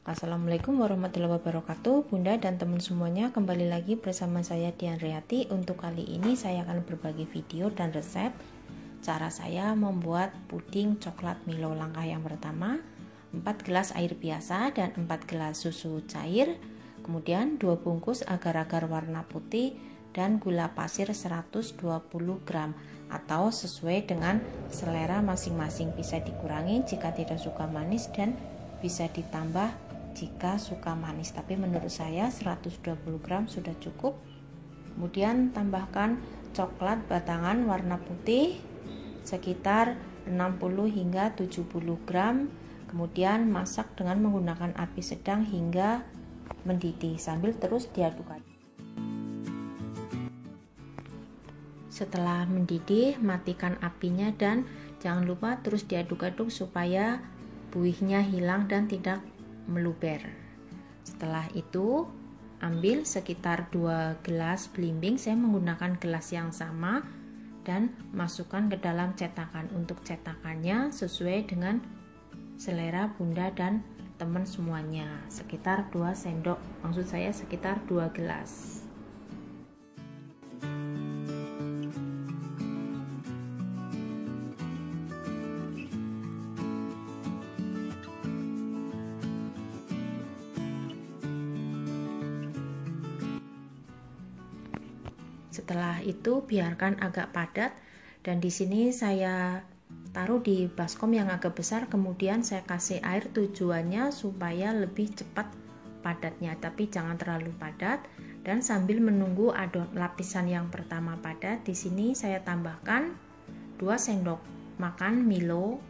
Assalamualaikum warahmatullahi wabarakatuh. Bunda dan teman semuanya, kembali lagi bersama saya Dian Riati. Untuk kali ini saya akan berbagi video dan resep cara saya membuat puding coklat Milo. Langkah yang pertama, 4 gelas air biasa dan 4 gelas susu cair, kemudian 2 bungkus agar-agar warna putih dan gula pasir 120 gram atau sesuai dengan selera masing-masing. Bisa dikurangi jika tidak suka manis dan bisa ditambah jika suka manis, tapi menurut saya 120 gram sudah cukup. Kemudian tambahkan coklat batangan warna putih sekitar 60 hingga 70 gram. Kemudian masak dengan menggunakan api sedang hingga mendidih sambil terus diaduk-aduk. Setelah mendidih, matikan apinya dan jangan lupa terus diaduk-aduk supaya buihnya hilang dan tidak meluber. Setelah itu ambil sekitar 2 gelas belimbing, saya menggunakan gelas yang sama, dan masukkan ke dalam cetakan. Untuk cetakannya sesuai dengan selera Bunda dan teman semuanya, sekitar 2 sendok, maksud saya sekitar 2 gelas. Setelah itu biarkan agak padat, dan di sini saya taruh di baskom yang agak besar, kemudian saya kasih air tujuannya supaya lebih cepat padatnya, tapi jangan terlalu padat. Dan sambil menunggu lapisan yang pertama padat, di sini saya tambahkan 2 sendok makan Milo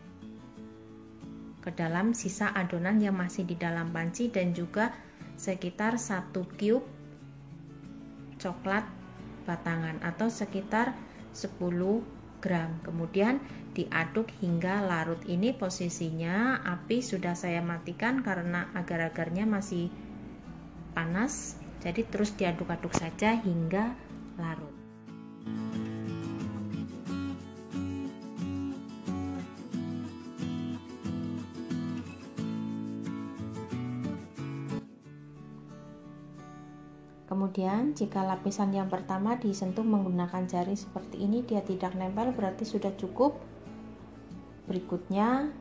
ke dalam sisa adonan yang masih di dalam panci, dan juga sekitar 1 cube coklat batangan atau sekitar 10 gram. Kemudian diaduk hingga larut. Ini posisinya api sudah saya matikan karena agar-agarnya masih panas, jadi terus diaduk-aduk saja hingga larut. Kemudian jika lapisan yang pertama disentuh menggunakan jari seperti ini, dia tidak nempel, berarti sudah cukup. Berikutnya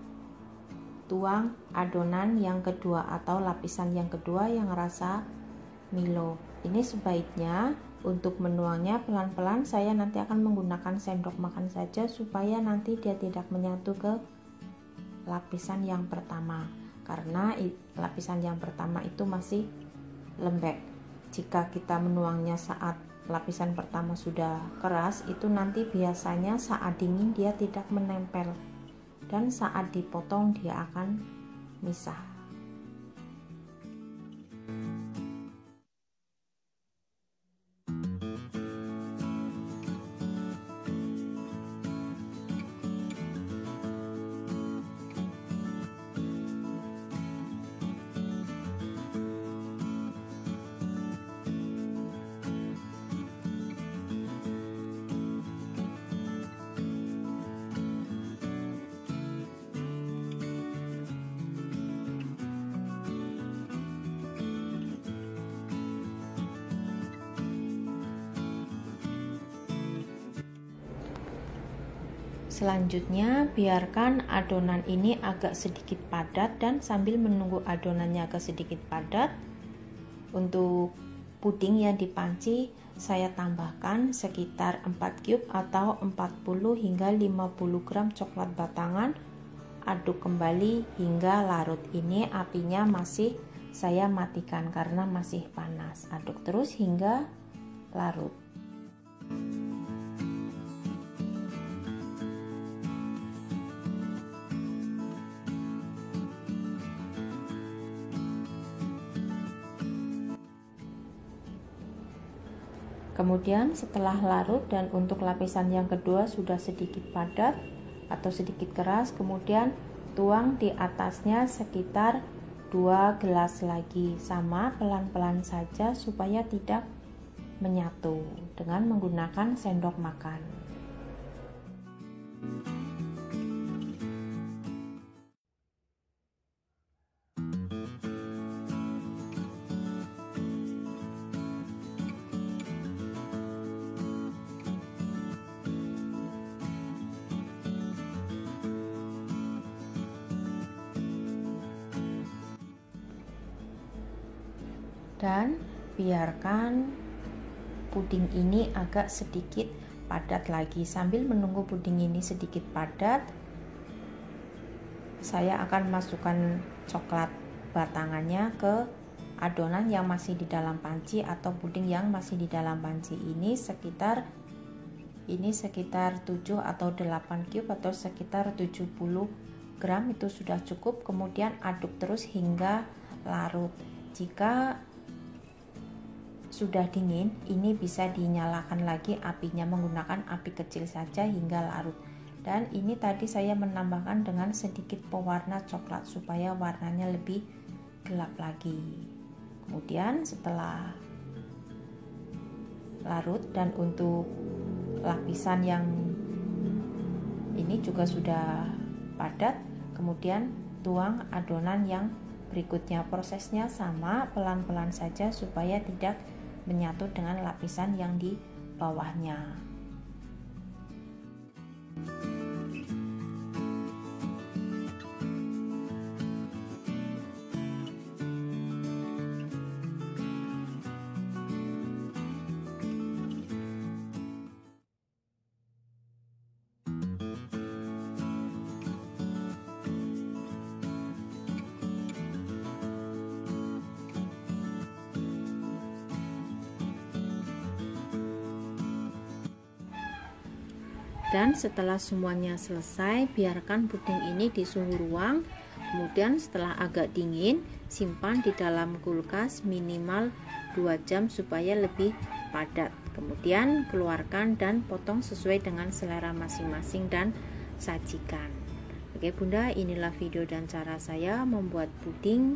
tuang adonan yang kedua atau lapisan yang kedua yang rasa Milo. Ini sebaiknya untuk menuangnya pelan-pelan, saya nanti akan menggunakan sendok makan saja supaya nanti dia tidak menyatu ke lapisan yang pertama, karena lapisan yang pertama itu masih lembek. Jika kita menuangnya saat lapisan pertama sudah keras, itu nanti biasanya saat dingin dia tidak menempel, dan saat dipotong dia akan misah. Selanjutnya biarkan adonan ini agak sedikit padat, dan sambil menunggu adonannya agak sedikit padat, untuk puding yang dipanci saya tambahkan sekitar 4 cube atau 40 hingga 50 gram coklat batangan. Aduk kembali hingga larut. Ini apinya masih saya matikan karena masih panas. Aduk terus hingga larut. Kemudian setelah larut dan untuk lapisan yang kedua sudah sedikit padat atau sedikit keras, kemudian tuang di atasnya sekitar 2 gelas lagi, sama pelan-pelan saja supaya tidak menyatu dengan menggunakan sendok makan. dan biarkan puding ini agak sedikit padat lagi. Sambil menunggu puding ini sedikit padat, saya akan masukkan coklat batangannya ke adonan yang masih di dalam panci atau puding yang masih di dalam panci. Ini sekitar 7 atau 8 cube atau sekitar 70 gram itu sudah cukup. Kemudian aduk terus hingga larut. Jika sudah dingin, ini bisa dinyalakan lagi apinya menggunakan api kecil saja hingga larut. Dan ini tadi saya menambahkan dengan sedikit pewarna coklat supaya warnanya lebih gelap lagi. Kemudian setelah larut, dan untuk lapisan yang ini juga sudah padat, kemudian tuang adonan yang berikutnya. Prosesnya sama, pelan-pelan saja supaya tidak menyatu dengan lapisan yang di bawahnya. Dan setelah semuanya selesai, biarkan puding ini di suhu ruang. Kemudian setelah agak dingin, simpan di dalam kulkas minimal 2 jam supaya lebih padat. Kemudian keluarkan dan potong sesuai dengan selera masing-masing dan sajikan. Oke Bunda, inilah video dan cara saya membuat puding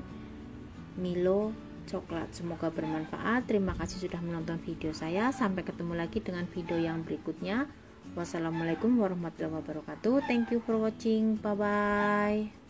Milo coklat. Semoga bermanfaat. Terima kasih sudah menonton video saya. Sampai ketemu lagi dengan video yang berikutnya. Wassalamualaikum warahmatullahi wabarakatuh. Thank you for watching. Bye bye.